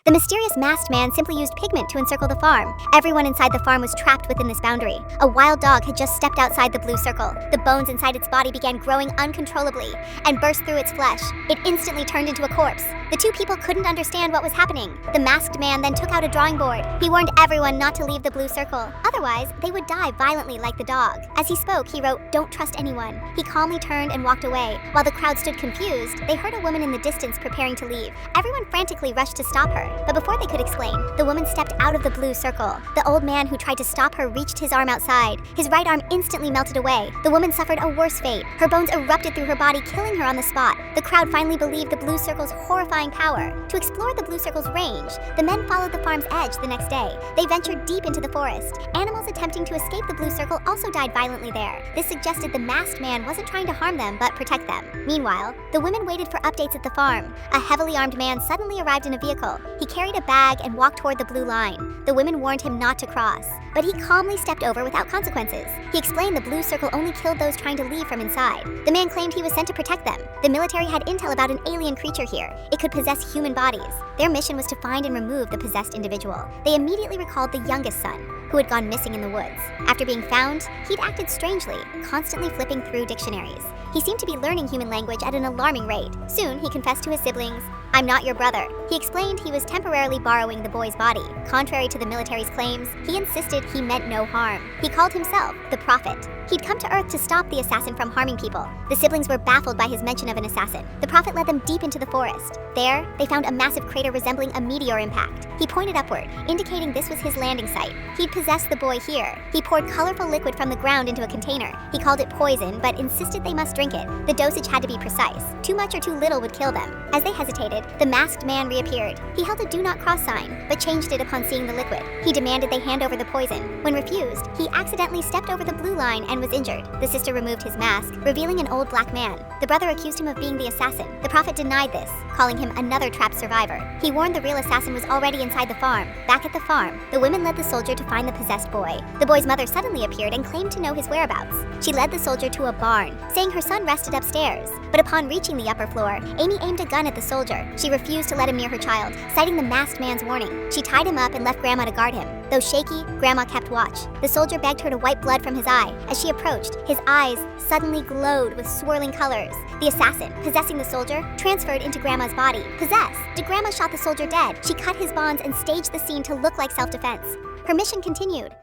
The mysterious masked man simply used pigment to encircle the farm. Everyone inside the farm was trapped within this boundary. A wild dog had just stepped outside the blue circle. The bones inside its body began growing uncontrollably and burst through its flesh. It instantly turned into a corpse. The two people couldn't understand what was happening. The masked man then took out a drawing board. He warned everyone not to leave the blue circle. Otherwise, they would die violently like the dog. As he spoke, he wrote, "Don't trust anyone." He calmly turned and walked away. While the crowd stood confused, they heard a woman in the distance preparing to leave. Everyone frantically rushed to stop her, but before they could explain, the woman stepped out of the blue circle. The old man who tried to stop her reached his arm outside. His right arm instantly melted away. The woman suffered a worse fate. Her bones erupted through her body, killing her on the spot. The crowd finally believed the blue circle's horrifying power. To explore the blue circle's range, the men followed the farm's edge the next day. They ventured deep into the forest. Animals attempting to escape the blue circle also died violently there. This suggested the masked man wasn't trying to harm them, but protect them. Meanwhile, the women waited for updates at the farm. A heavily armed man suddenly arrived in a vehicle. He carried a bag and walked toward the blue line. The women warned him not to cross, but he calmly stepped over without consequences. He explained the blue circle only killed those trying to leave from inside. The man claimed he was sent to protect them. The military had intel about an alien creature here. It could possess human bodies. Their mission was to find and remove the possessed individual. They immediately recalled the youngest son, who had gone missing in the woods. After being found, he'd acted strangely, constantly flipping through dictionaries. He seemed to be learning human language at an alarming rate. Soon, he confessed to his siblings, "I'm not your brother." He explained he was temporarily borrowing the boy's body. Contrary to the military's claims, he insisted he meant no harm. He called himself the Prophet. He'd come to Earth to stop the assassin from harming people. The siblings were baffled by his mention of an assassin. The Prophet led them deep into the forest. There, they found a massive crater resembling a meteor impact. He pointed upward, indicating this was his landing site. He'd possessed the boy here. He poured colorful liquid from the ground into a container. He called it poison, but insisted they must drink it. The dosage had to be precise. Too much or too little would kill them. As they hesitated, the masked man reappeared. He held a "do not cross" sign, but changed it upon seeing the liquid. He demanded they hand over the poison. When refused, he accidentally stepped over the blue line and was injured. The sister removed his mask, revealing an old black man. The brother accused him of being the assassin. The Prophet denied this, calling him another trapped survivor. He warned the real assassin was already inside the farm. Back at the farm, the women led the soldier to find the possessed boy. The boy's mother suddenly appeared and claimed to know his whereabouts. She led the soldier to a barn, saying her son rested upstairs. But upon reaching the upper floor, Amy aimed a gun at the soldier. She refused to let him near her child, citing the masked man's warning. She tied him up and left Grandma to guard him. Though shaky, Grandma kept watch. The soldier begged her to wipe blood from his eye. As she approached, his eyes suddenly glowed with swirling colors. The assassin, possessing the soldier, transferred into Grandma's body. Possessed, Grandma shot the soldier dead. She cut his bonds and staged the scene to look like self-defense. Her mission continued.